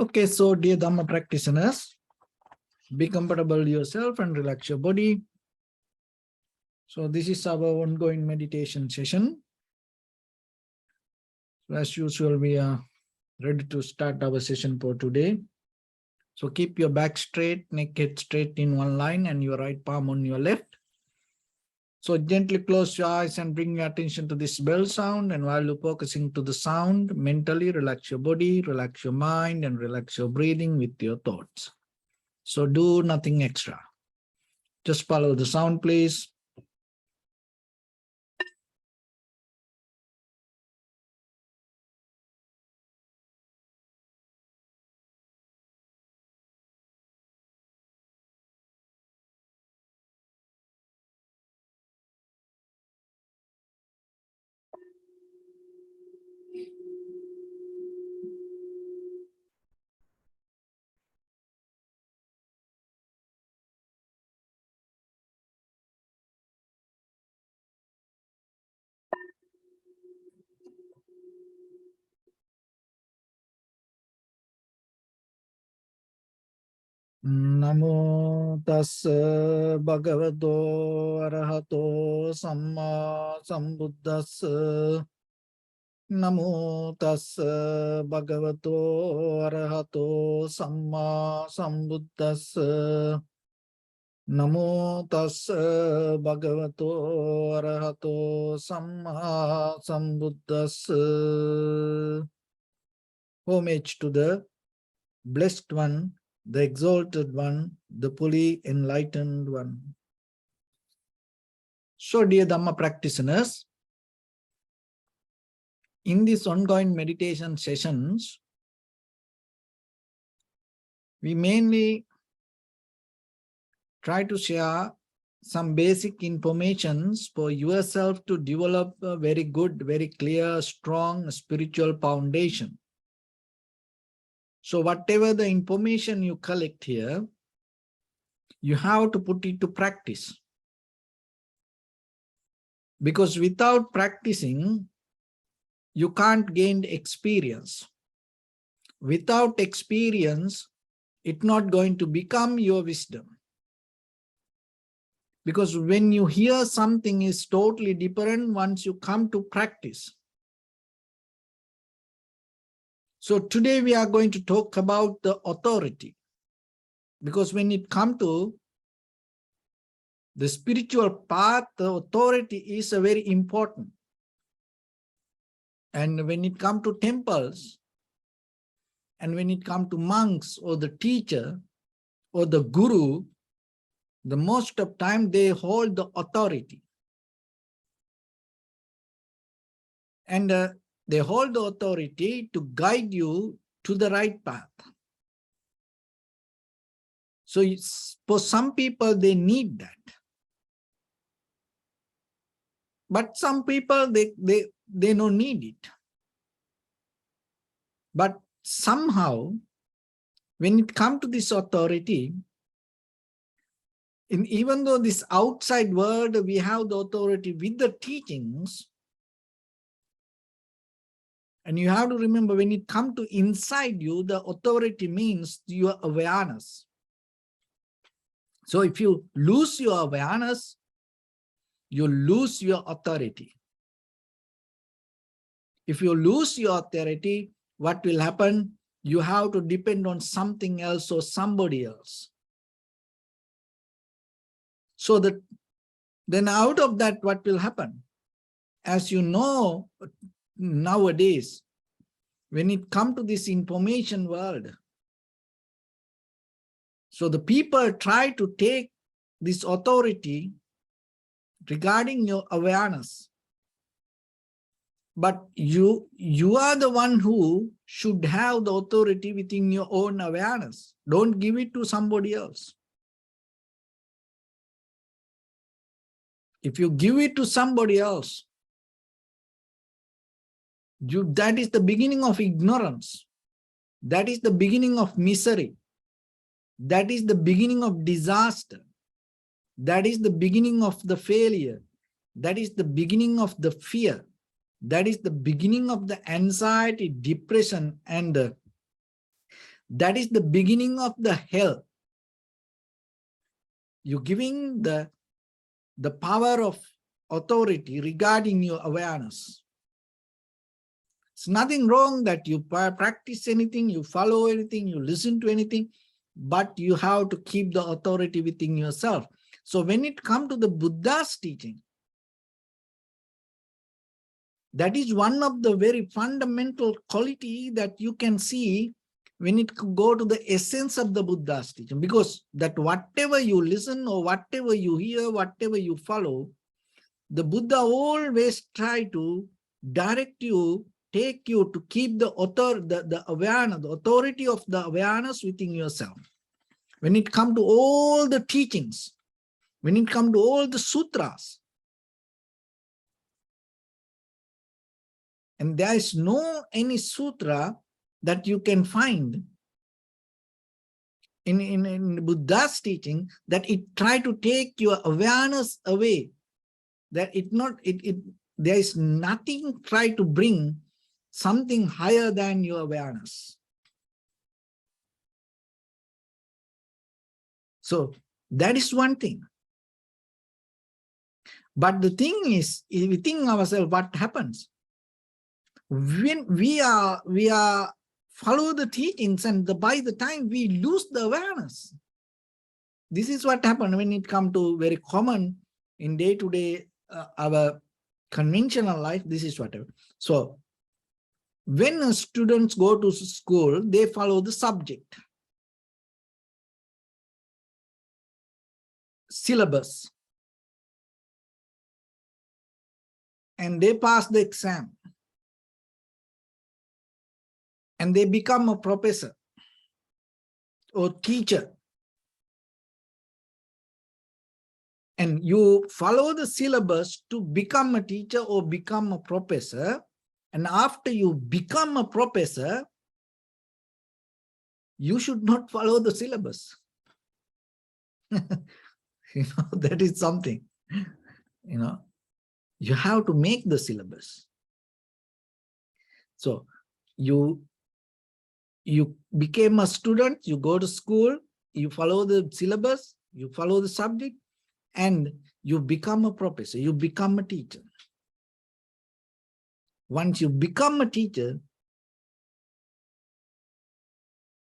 Okay, so dear Dharma practitioners, be comfortable yourself and relax your body. So this is our ongoing meditation session. So as usual, we are ready to start our session for today. So keep your back straight, neck head straight in one line and your right palm on your left. So gently close your eyes and bring your attention to this bell sound. And while you're focusing to the sound, mentally relax your body, relax your mind, and relax your breathing with your thoughts. So do nothing extra. Just follow the sound, please. Namo tassa bhagavato arahato samma sambuddhassa. Namo tassa bhagavato arahato samma sambuddhassa. Namo tassa bhagavato arahato samma sambuddhassa. Homage to the Blessed One, the Exalted One, the fully enlightened One. So, dear Dhamma practitioners, in these ongoing meditation sessions, we mainly try to share some basic informations for yourself to develop a very good, very clear, strong spiritual foundation. So whatever the information you collect here, you have to put it to practice. Because without practicing, you can't gain experience. Without experience, it's not going to become your wisdom. Because when you hear something is totally different once you come to practice. So today we are going to talk about the authority. Because when it comes to the spiritual path, the authority is a very important. And when it comes to temples, and when it comes to monks or the teacher or the guru, the most of time they hold the authority. And they hold the authority to guide you to the right path. So for some people, they need that. But some people, they don't need it. But somehow, when it comes to this authority, even though this outside world, we have the authority with the teachings, and you have to remember when it comes to inside you, the authority means your awareness. So if you lose your awareness, you lose your authority. If you lose your authority, what will happen? You have to depend on something else or somebody else. So that then out of that, what will happen? As you know, nowadays, when it comes to this information world, so the people try to take this authority regarding your awareness. But you are the one who should have the authority within your own awareness. Don't give it to somebody else. If you give it to somebody else, that is the beginning of ignorance. That is the beginning of misery. That is the beginning of disaster. That is the beginning of the failure. That is the beginning of the fear. That is the beginning of the anxiety, depression, and That is the beginning of the hell. You're giving the power of authority regarding your awareness. It's nothing wrong that you practice anything, you follow anything, you listen to anything, but you have to keep the authority within yourself. So when it comes to the Buddha's teaching, that is one of the very fundamental quality that you can see when it go to the essence of the Buddha's teaching, because that whatever you listen or whatever you hear, whatever you follow, the Buddha always try to direct you, take you to keep the awareness, the authority of the awareness within yourself. When it comes to all the teachings, when it comes to all the sutras, and there is no any sutra that you can find in Buddha's teaching that it try to take your awareness away. That there is nothing try to bring something higher than your awareness. So that is one thing. But the thing is, within ourselves, what happens? When we are follow the teachings, and by the time we lose the awareness. This is what happened when it comes to very common in day-to-day our conventional life. This is what happens. So when students go to school, they follow the subject, syllabus, and they pass the exam, and they become a professor or teacher. And you follow the syllabus to become a teacher or become a professor. And after you become a professor, you should not follow the syllabus. That is something. You have to make the syllabus. So you became a student, you go to school, you follow the syllabus, you follow the subject, and you become a professor, you become a teacher. Once you become a teacher,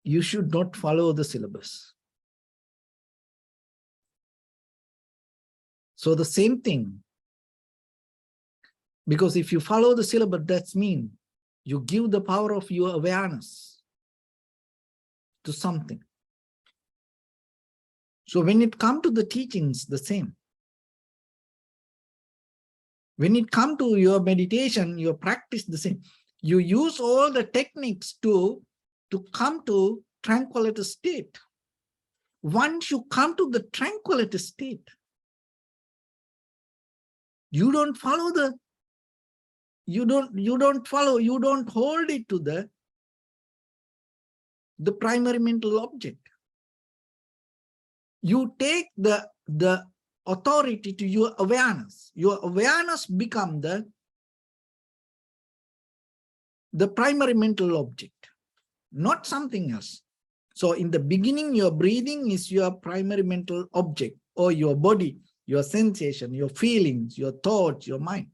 you should not follow the syllabus. So the same thing, because if you follow the syllabus, that means you give the power of your awareness to something. So when it comes to the teachings, the same. When it comes to your meditation, your practice, the same. You use all the techniques to come to tranquility state. Once you come to the tranquility state, you don't follow you don't hold it to the primary mental object. You take the authority to your awareness. Your awareness become the primary mental object, not something else. So in the beginning, your breathing is your primary mental object, or your body, your sensation, your feelings, your thoughts, your mind.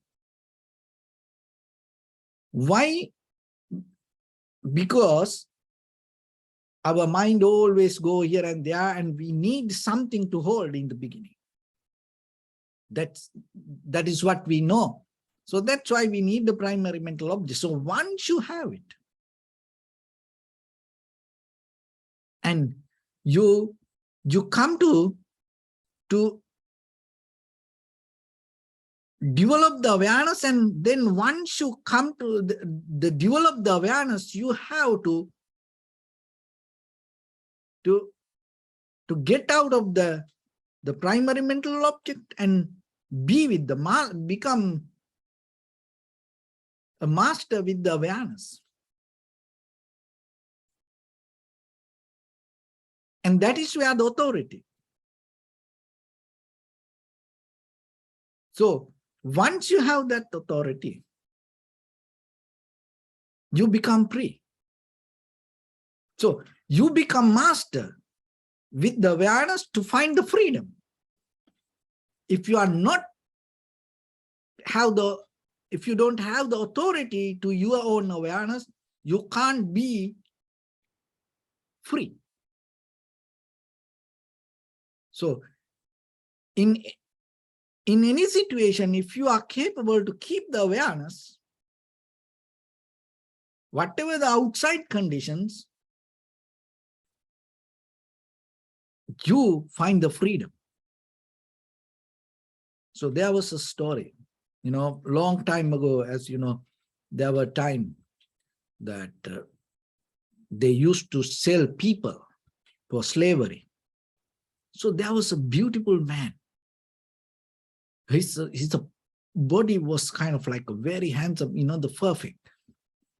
Why? Because our mind always go here and there, and we need something to hold in the beginning. That is what we know. So that's why we need the primary mental object. So once you have it, and you come to develop the awareness, and then once you come to the develop the awareness, you have to get out of the primary mental object and be with become a master with the awareness. And that is where the authority. So once you have that authority, you become free. So You become master with the awareness to find the freedom. If you are not if you don't have the authority to your own awareness, you can't be free. So in any situation, if you are capable to keep the awareness, whatever the outside conditions, you find the freedom. So there was a story, long time ago, as you know, there were times that they used to sell people for slavery. So there was a beautiful man. His body was kind of like a very handsome, the perfect,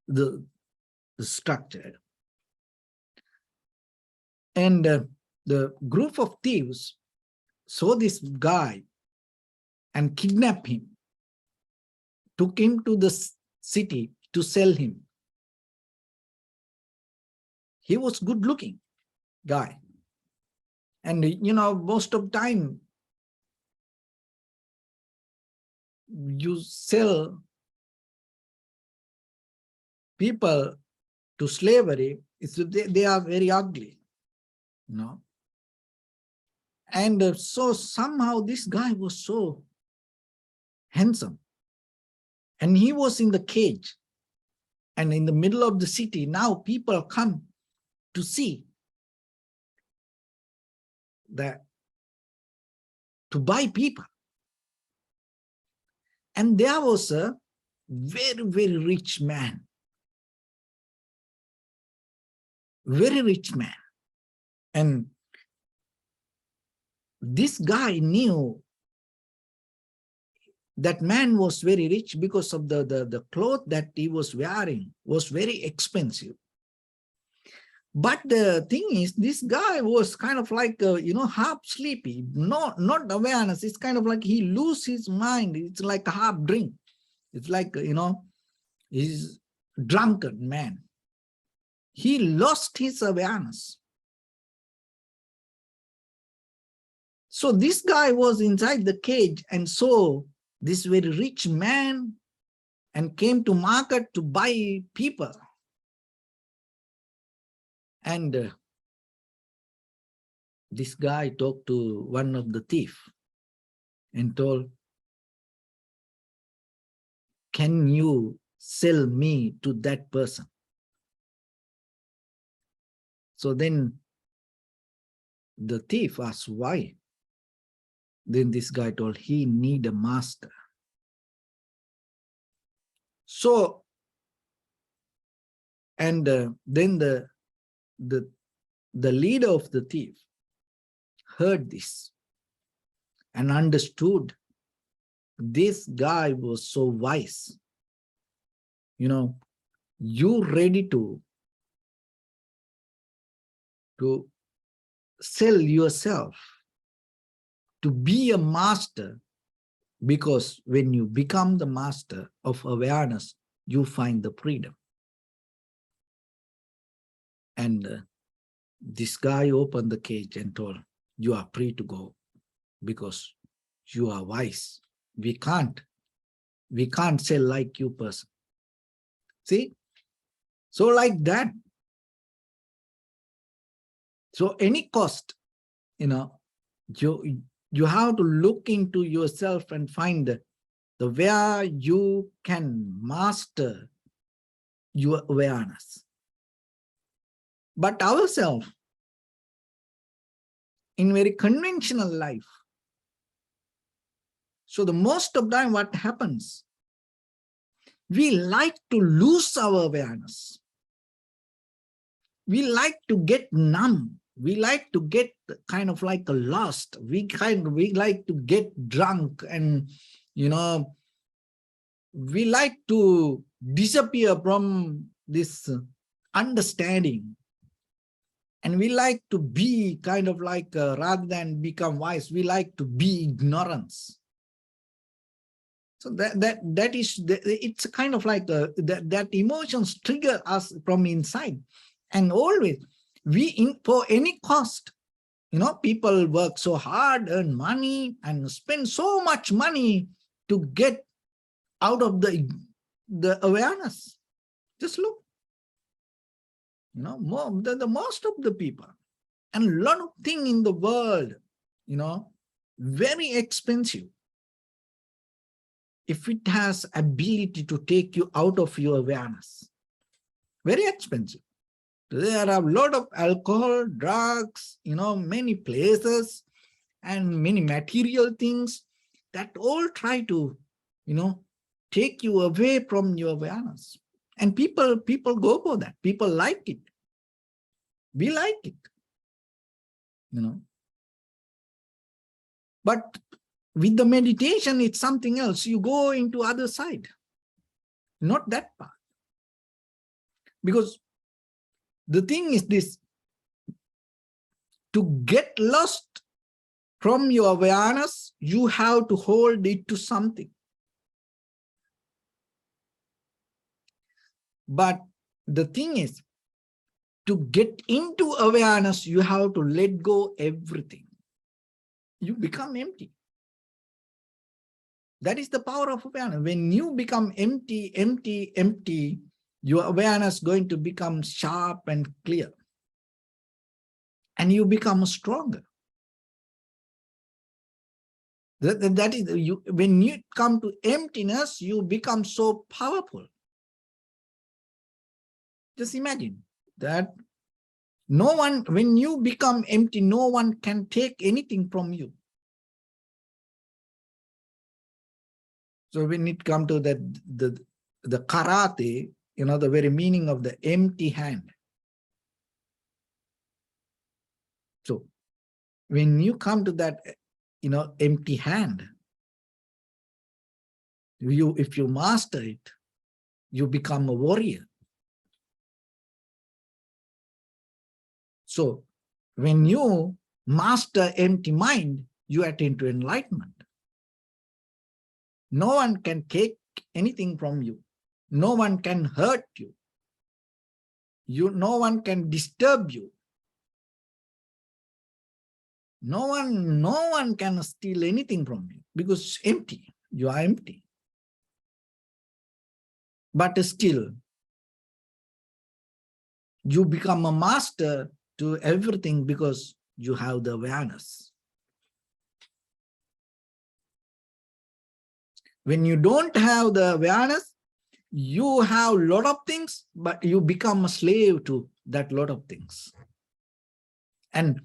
the structure. And the group of thieves saw this guy and kidnapped him, took him to the city to sell him. He was good looking guy. And, most of the time, you sell people to slavery, they are very ugly, And so somehow this guy was so handsome. And he was in the cage and in the middle of the city. Now people come to see that, to buy people. And there was a very, very rich man. Very rich man. And this guy knew that man was very rich because of the cloth that he was wearing was very expensive. But the thing is, this guy was kind of like, half sleepy, not awareness. It's kind of like he loses his mind. It's like a half drink. It's like, he's drunken man. He lost his awareness. So this guy was inside the cage and saw this very rich man and came to market to buy people. And this guy talked to one of the thieves and told, can you sell me to that person? So then the thief asked why. Then this guy told he need a master. So, and then the leader of the thief heard this and understood this guy was so wise. You ready to sell yourself to be a master, because when you become the master of awareness, you find the freedom. And this guy opened the cage and told, you are free to go because you are wise. We can't sell like you person. See? So like that. So any cost, you have to look into yourself and find the where you can master your awareness. But ourselves, in very conventional life, so the most of the time what happens, we like to lose our awareness. We like to get numb. We like to get kind of like a lost. We like to get drunk, and we like to disappear from this understanding. And we like to be kind of like, rather than become wise, we like to be ignorance. So that is, it's kind of like that emotions trigger us from inside. And always, For any cost, people work so hard, earn money, and spend so much money to get out of the awareness. Just look, the most of the people, and a lot of things in the world, very expensive. If it has ability to take you out of your awareness, very expensive. There are a lot of alcohol, drugs, many places and many material things that all try to, take you away from your awareness. And people go for that. People like it. We like it, But with the meditation, it's something else. You go into other side, not that part. Because the thing is this, to get lost from your awareness, you have to hold it to something. But the thing is, to get into awareness, you have to let go everything. You become empty. That is the power of awareness. When you become empty, empty, empty, your awareness is going to become sharp and clear. And you become stronger. That is, when you come to emptiness, you become so powerful. Just imagine that no one, when you become empty, no one can take anything from you. So when it comes to the karate, the very meaning of the empty hand. So when you come to that, empty hand, if you master it, you become a warrior. So when you master empty mind, you attain to enlightenment. No one can take anything from you. No one can hurt you. No one can disturb you. No one can steal anything from you because it's empty. You are empty. But still, you become a master to everything because you have the awareness. When you don't have the awareness, you have a lot of things, but you become a slave to that lot of things. And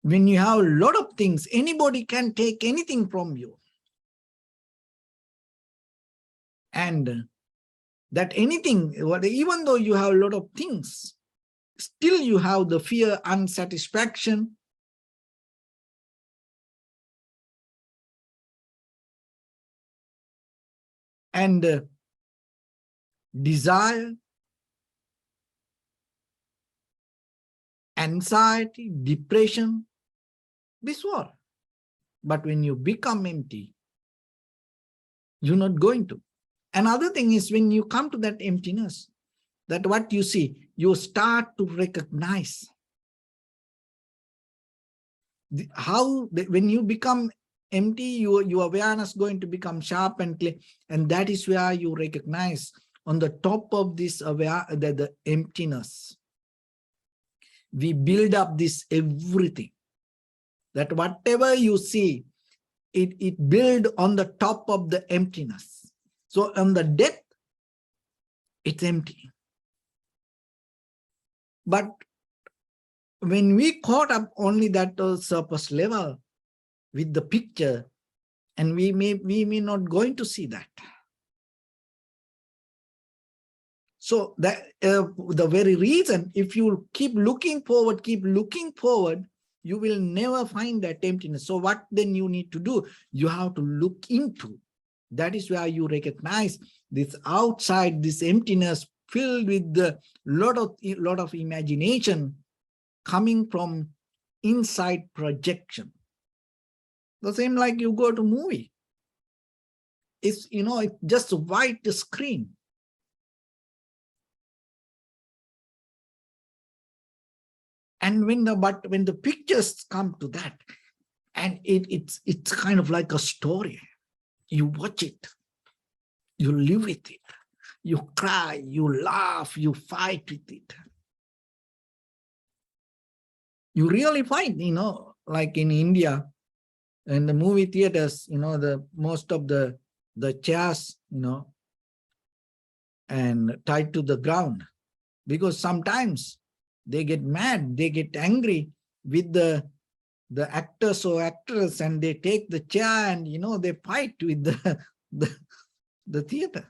when you have a lot of things, anybody can take anything from you. And that anything, even though you have a lot of things, still you have the fear, unsatisfaction, and desire, anxiety, depression, this war. But when you become empty, you're not going to. Another thing is when you come to that emptiness, that what you see, you start to recognize when you become empty, your awareness is going to become sharp and clear. And that is where you recognize on the top of this the emptiness. We build up this everything. That whatever you see, it build on the top of the emptiness. So on the depth, it's empty. But when we caught up only that surface level with the picture, and we may not going to see that. So that the very reason, if you keep looking forward, you will never find that emptiness. So what then you need to do? You have to look into. That is where you recognize this outside, this emptiness filled with the lot of imagination coming from inside projection. The same like you go to movie. It's, it's just a white screen. And when the pictures come to that, and it's kind of like a story. You watch it, you live with it, you cry, you laugh, you fight with it. You really fight, like in India, in the movie theaters, most of the chairs, and tied to the ground, because sometimes they get mad, they get angry with the actors or actress, and they take the chair and they fight with the theater.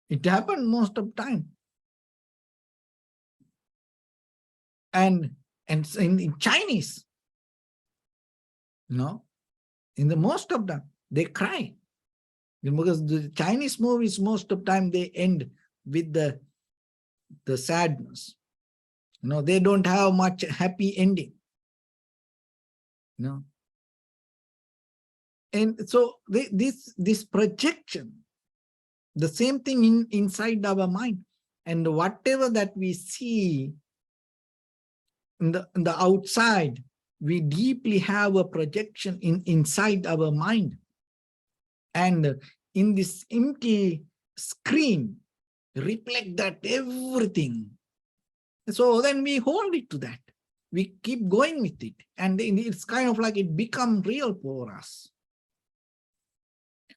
It happened most of the time. And in Chinese, in the most of them, they cry. Because the Chinese movies, most of the time, they end with the sadness. They don't have much happy ending. And so this projection, the same thing inside our mind, and whatever that we see in the outside, we deeply have a projection inside our mind. And in this empty screen, reflect that everything. So then we hold it to that. We keep going with it. And it's kind of like it becomes real for us.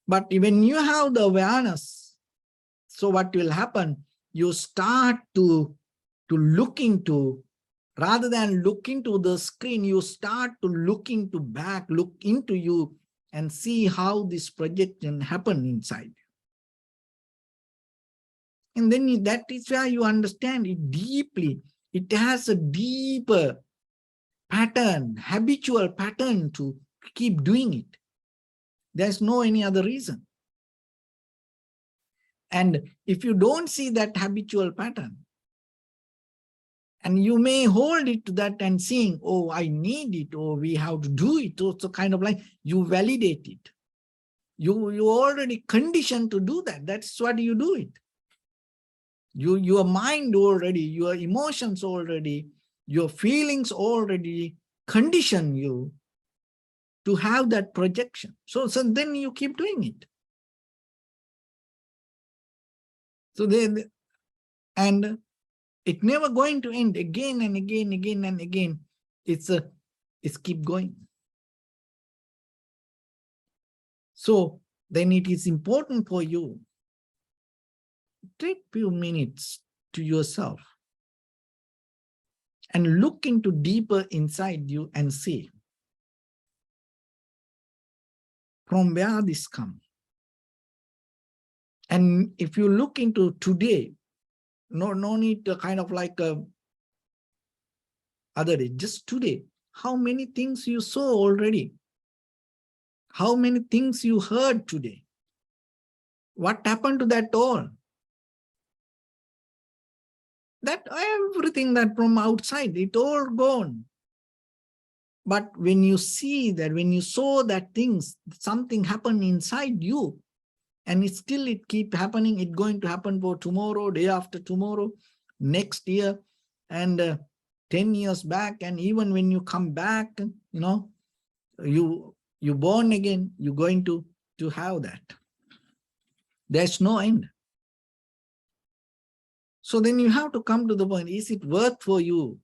But when you have the awareness, so what will happen? You start to look into, rather than look into the screen, you start to look into you and see how this projection happen inside. And then that is where you understand it deeply. It has a deeper pattern, habitual pattern to keep doing it. There's no any other reason. And if you don't see that habitual pattern, and you may hold it to that and seeing, oh, I need it, or we have to do it. So kind of like you validate it. You already conditioned to do that. That's what you do it. Your mind already, your emotions already, your feelings already condition you to have that projection. So then you keep doing it. So then, and it's never going to end again and again, again and again. It's keep going. So then it is important for you, take few minutes to yourself and look into deeper inside you and see from where this comes. And if you look into today, no need to kind of like other day, just today, how many things you saw already? How many things you heard today? What happened to that all? That everything that from outside, it all gone. But when you see that, when you saw that things, something happened inside you, and it keep happening, it's going to happen for tomorrow, day after tomorrow, next year, and 10 years back, and even when you come back, you born again, you're going to have that. There's no end. So then you have to come to the point, is it worth for you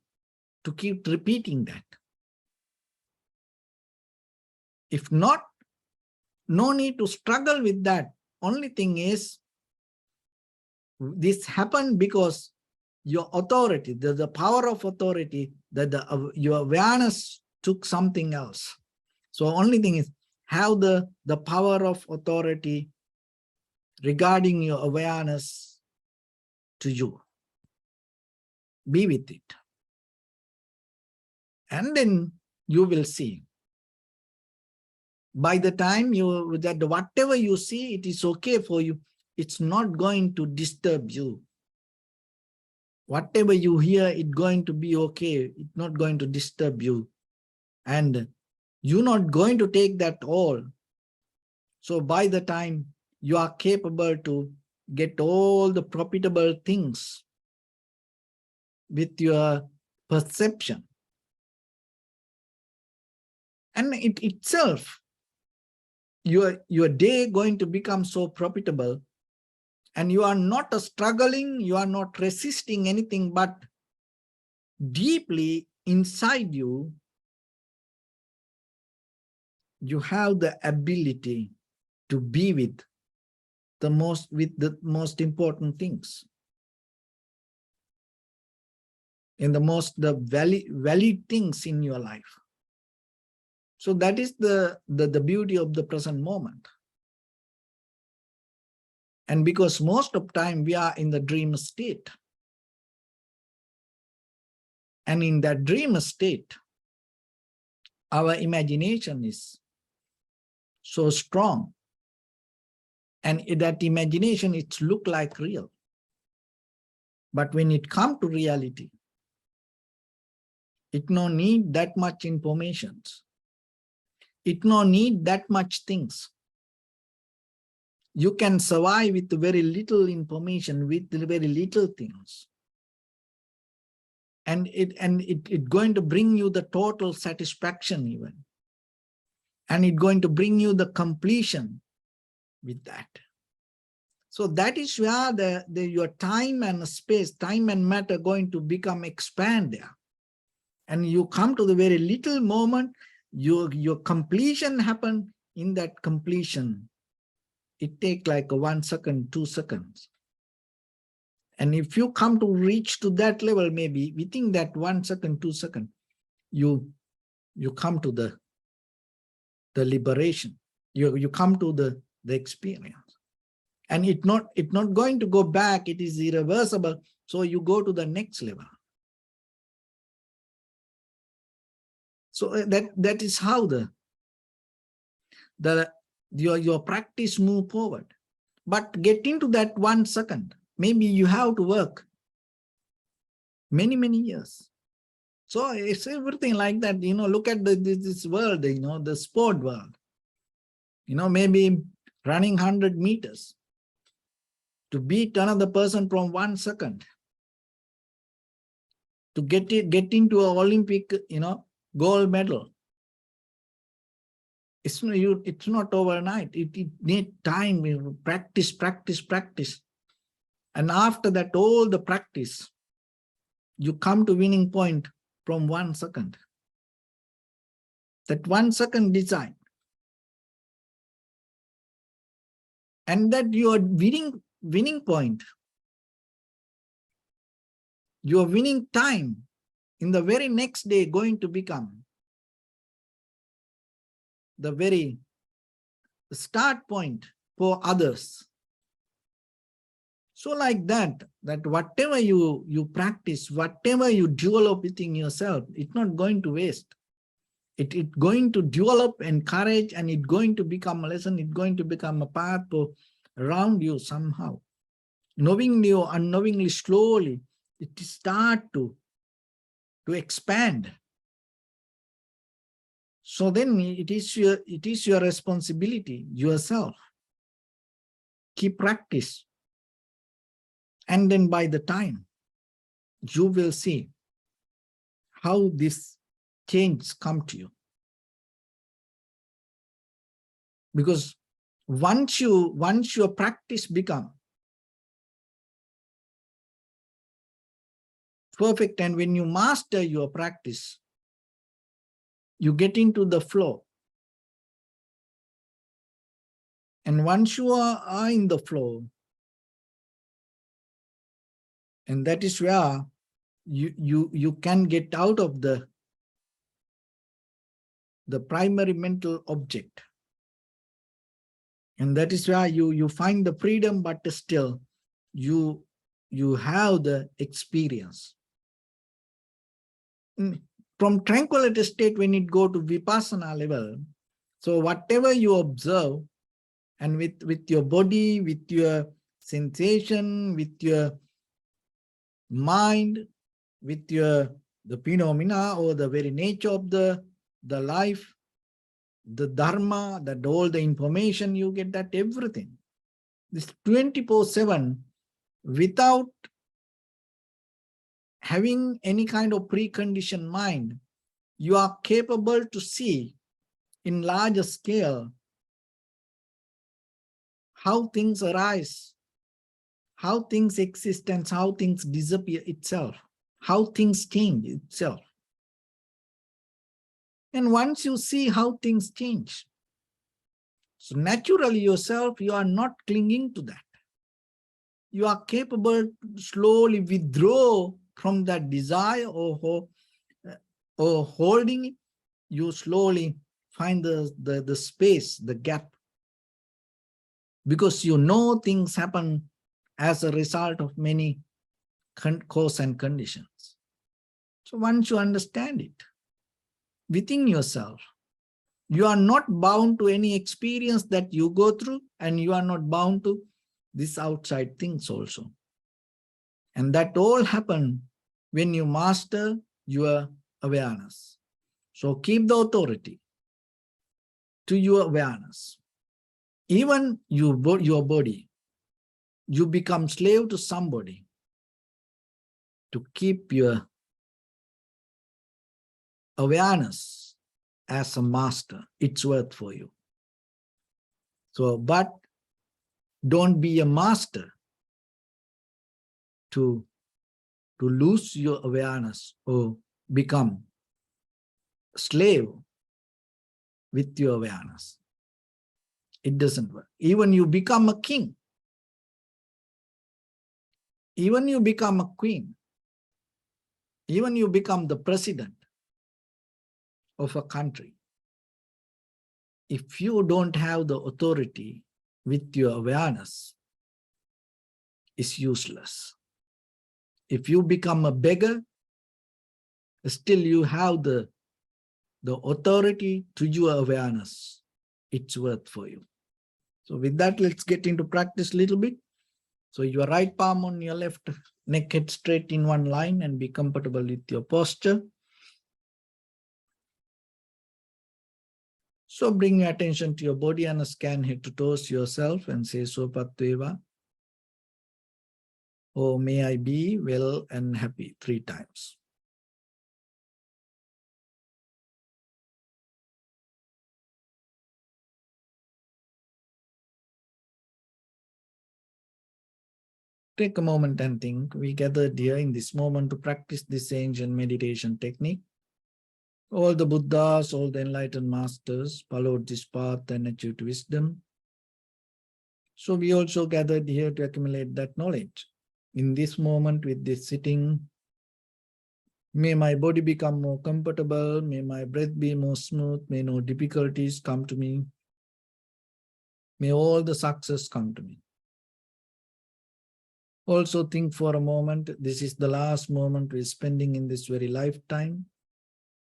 to keep repeating that? If not, no need to struggle with that. Only thing is, this happened because your authority, the power of authority, that your awareness took something else. So only thing is, have the power of authority regarding your awareness to you. Be with it. And then you will see. By the time that whatever you see, it is okay for you. It's not going to disturb you. Whatever you hear, it's going to be okay. It's not going to disturb you. And you're not going to take that all. So by the time you are capable to get all the profitable things with your perception. And it itself, your day going to become so profitable, and you are not struggling, you are not resisting anything, but deeply inside you, you have the ability to be with the most important things, in the valid things in your life. So that is the beauty of the present moment. And because most of time we are in the dream state, and in that dream state, our imagination is so strong, and that imagination, it look like real. But when it comes to reality, it no need that much information. It no need that much things. You can survive with very little information, with very little things. And it going to bring you the total satisfaction even. And it going to bring you the completion with that. So that is where your time and space, time and matter going to become expand there. And you come to the very little moment, your completion happen. In that completion, it take like 1 second, 2 seconds. And if you come to reach to that level, maybe within that 1 second, 2 seconds, you come to the liberation. You come to the experience. And it not going to go back, it is irreversible. So you go to the next level. So that is how your practice move forward. But get into that 1 second. Maybe you have to work many years. So it's everything like that. Look at this world, the sport world. Maybe running 100 meters to beat another person from 1 second, to get into an Olympic, gold medal. It's not overnight. It needs time, practice. And after that, all the practice, you come to winning point from 1 second. That 1 second design. And that your winning point, your winning time in the very next day going to become the very start point for others. So like that whatever you practice, whatever you develop within yourself, it's not going to waste. It's going to develop, encourage, and it's going to become a lesson. It's going to become a path around you somehow. Knowingly or unknowingly, slowly, it start to expand. So then it is your responsibility, yourself. Keep practice. And then by the time, you will see how this change come to you. Because once your practice become perfect, and when you master your practice, you get into the flow. And once you are in the flow, and that is where you can get out of the primary mental object. And that is where you find the freedom, but still you have the experience. From tranquility state, when it go to vipassana level, so whatever you observe, and with your body, with your sensation, with your mind, with the phenomena or the very nature of the life, the Dharma, that all the information you get, that everything. This 24/7 without having any kind of preconditioned mind, you are capable to see in larger scale how things arise, how things exist, and how things disappear itself, how things change itself. And once you see how things change, so naturally yourself, you are not clinging to that. You are capable to slowly withdraw from that desire or holding it. You slowly find the space, the gap, because you know things happen as a result of many cause and conditions. So once you understand it within yourself, you are not bound to any experience that you go through, and you are not bound to these outside things also. And that all happen when you master your awareness. So keep the authority to your awareness. Even your body, you become slave to somebody to keep your awareness as a master. It's worth for you. So, but don't be a master to lose your awareness or become slave with your awareness. It doesn't work. Even you become a king, even you become a queen, even you become the president of a country, if you don't have the authority with your awareness, it's useless. If you become a beggar, still you have the authority to your awareness. It's worth for you. So with that, let's get into practice a little bit. So your right palm on your left neck, head straight in one line, and be comfortable with your posture. So bring your attention to your body and scan head to toes yourself and say Sopatveva. Oh, may I be well and happy 3 times. Take a moment and think. We gathered here in this moment to practice this ancient meditation technique. All the Buddhas, all the enlightened masters followed this path and achieved wisdom. So we also gathered here to accumulate that knowledge. In this moment with this sitting, may my body become more comfortable, may my breath be more smooth, may no difficulties come to me, may all the success come to me. Also think for a moment, this is the last moment we're spending in this very lifetime,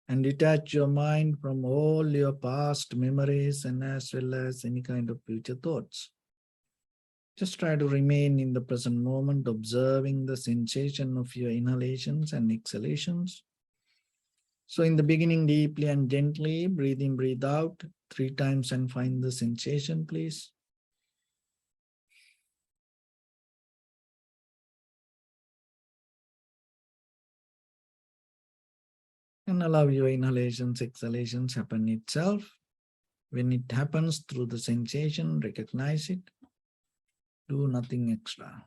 and detach your mind from all your past memories and as well as any kind of future thoughts. Just try to remain in the present moment, observing the sensation of your inhalations and exhalations. So in the beginning, deeply and gently, breathe in, breathe out 3 times and find the sensation, please. And allow your inhalations, exhalations happen itself. When it happens through the sensation, recognize it. Do nothing extra.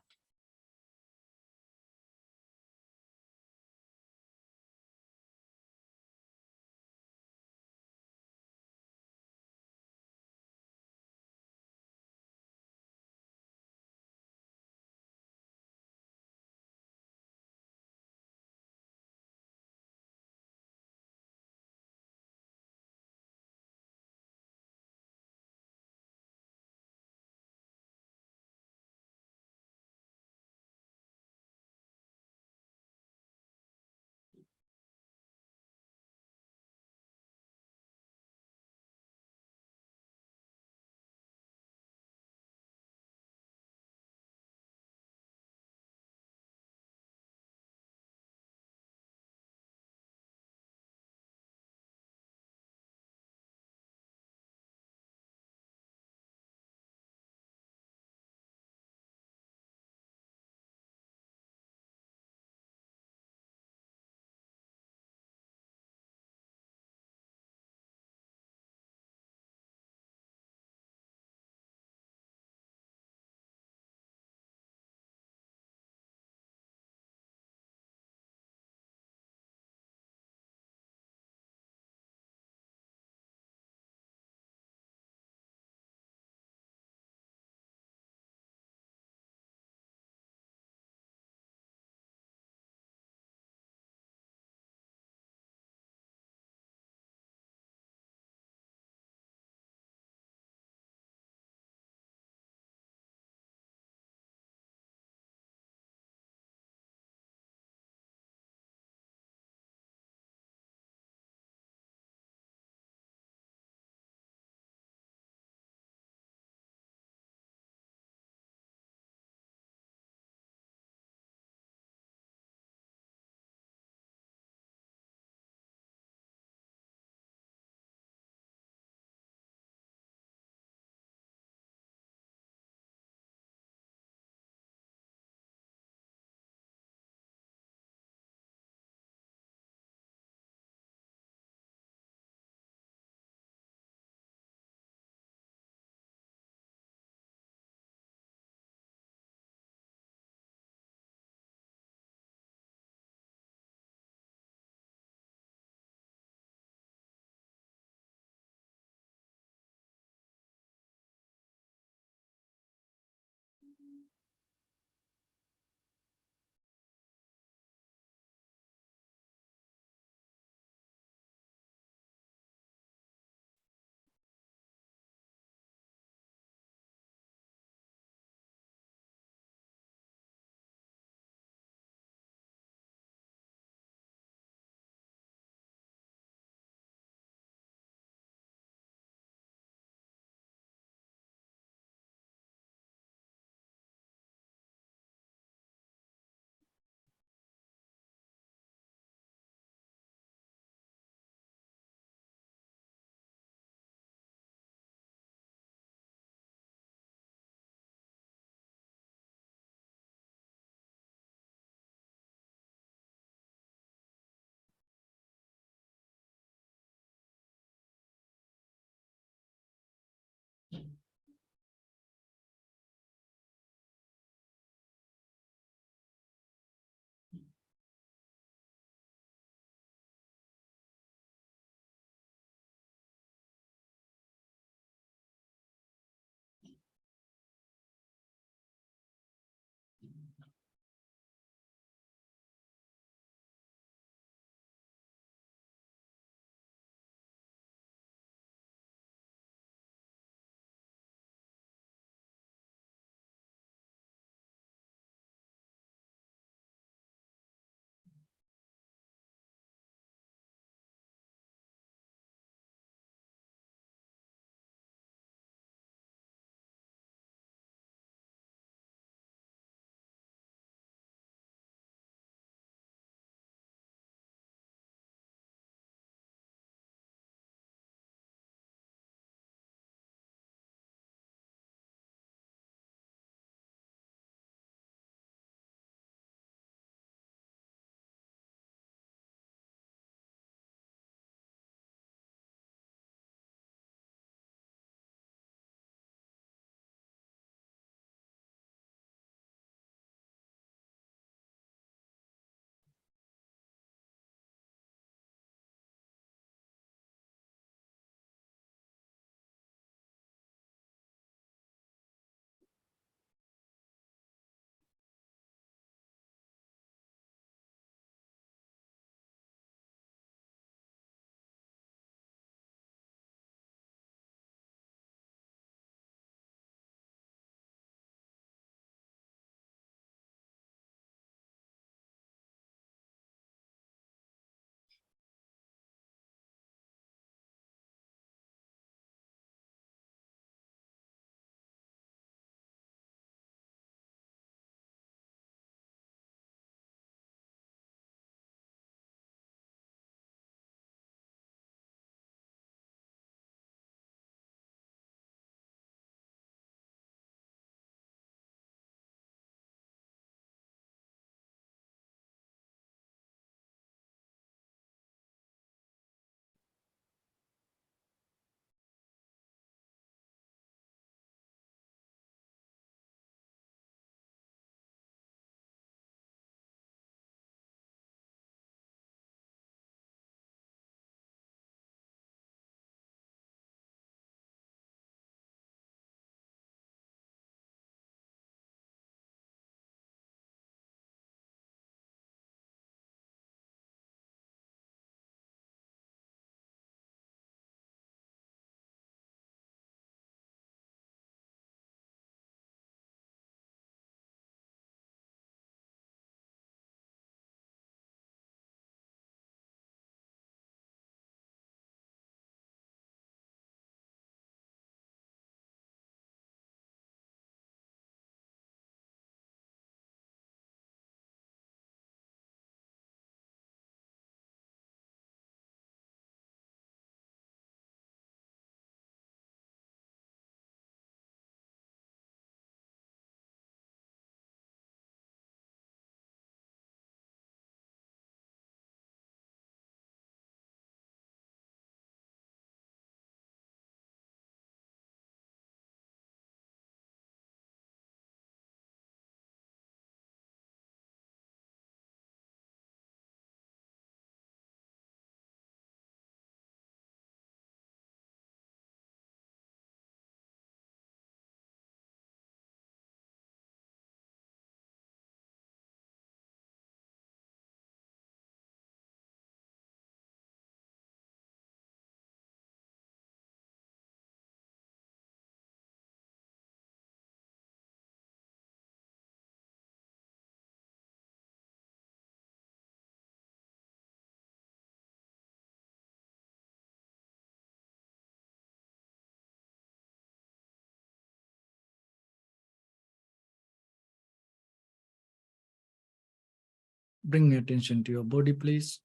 Bring attention to your body, please.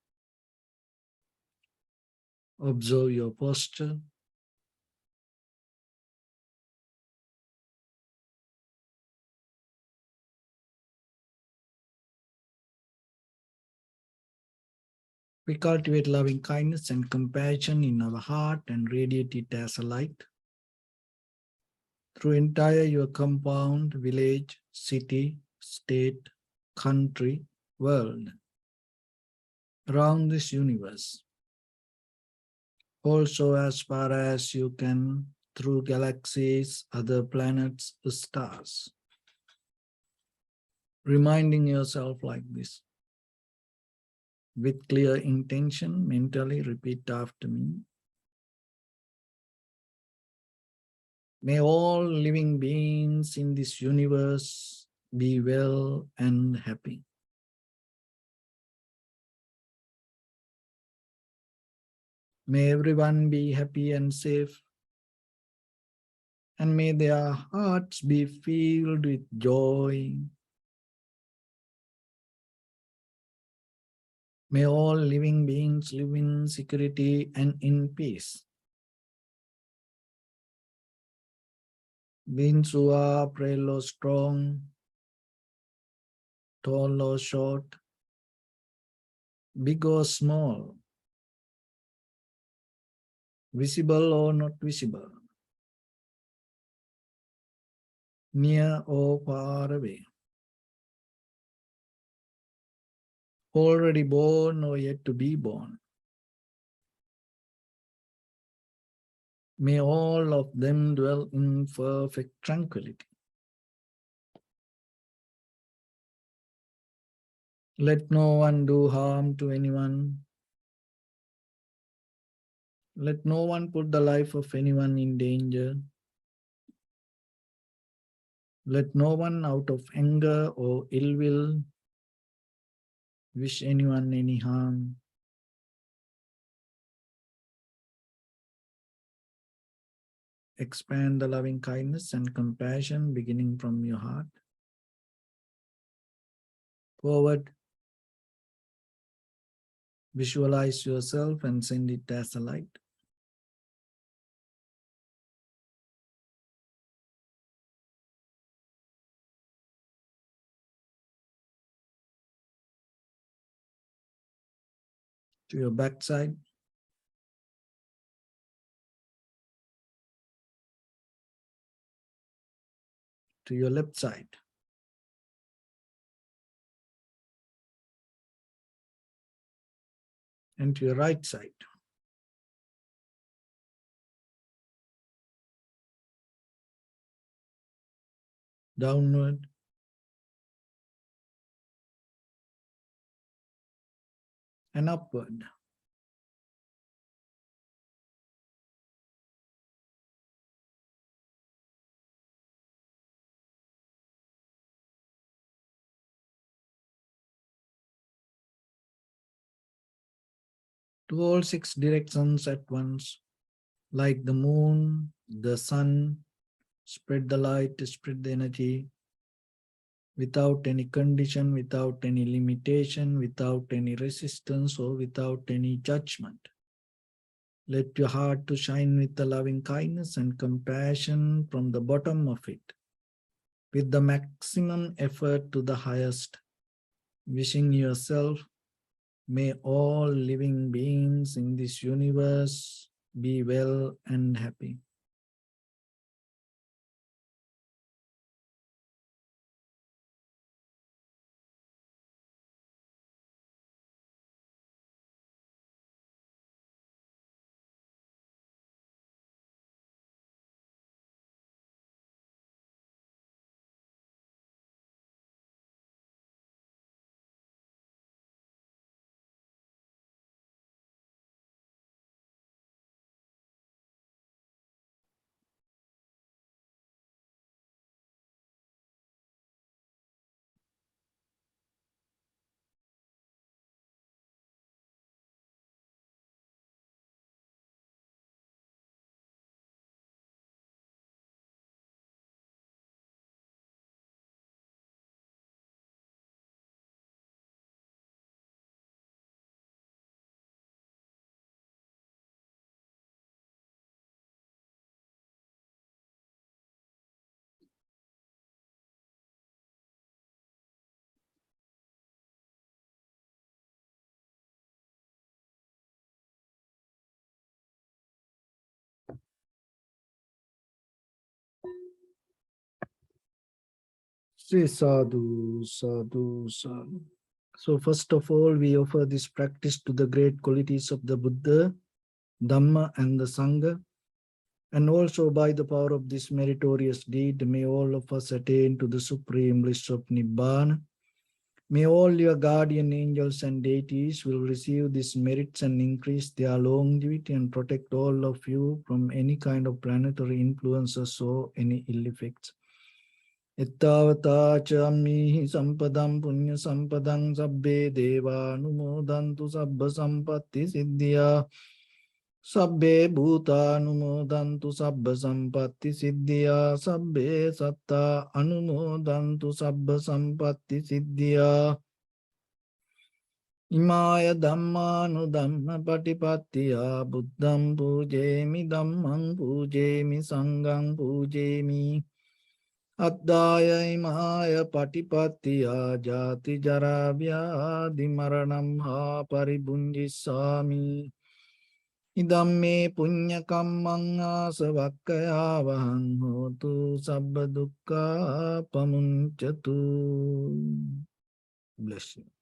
Observe your posture. We cultivate loving kindness and compassion in our heart and radiate it as a light through entire your compound, village, city, state, country, world, around this universe. Also as far as you can through galaxies, other planets, stars. Reminding yourself like this. With clear intention, mentally repeat after me. May all living beings in this universe be well and happy. May everyone be happy and safe. And may their hearts be filled with joy. May all living beings live in security and in peace. Beings who are frail or strong, tall or short, big or small, visible or not visible, near or far away, already born or yet to be born. May all of them dwell in perfect tranquility. Let no one do harm to anyone. Let no one put the life of anyone in danger. Let no one out of anger or ill will wish anyone any harm. Expand the loving kindness and compassion beginning from your heart. Forward. Visualize yourself and send it as a light. To your backside. To your left side. And to your right side. Downward. And upward. To all 6 directions at once. Like the moon, the sun, spread the light, spread the energy, without any condition, without any limitation, without any resistance, or without any judgment. Let your heart to shine with the loving kindness and compassion from the bottom of it, with the maximum effort to the highest, wishing yourself, may all living beings in this universe be well and happy. Say sadhu, sadhu, sadhu. So first of all, we offer this practice to the great qualities of the Buddha, Dhamma and the Sangha. And also by the power of this meritorious deed, may all of us attain to the supreme bliss of Nibbana. May all your guardian angels and deities will receive these merits and increase their longevity and protect all of you from any kind of planetary influences or any ill effects. Ittavata chammihi sampadam punya sampadam sabbe deva numodantu sabba sampatti siddhya. Sabbe bhuta anumodantu sabba sampatti siddhya. Sabbe satta anumodantu sabba sampatti siddhya. Imaya dhammanu dhamma patipattiya buddham pujemi dhammam pujemi sangham pujemi. Addaya imaya patipattiya jati jara vyadhi maranam ha paribunjissami. Idam me punya kammang asavakkaya vahang hotu sabba dukkha pamunchatu. Bless you.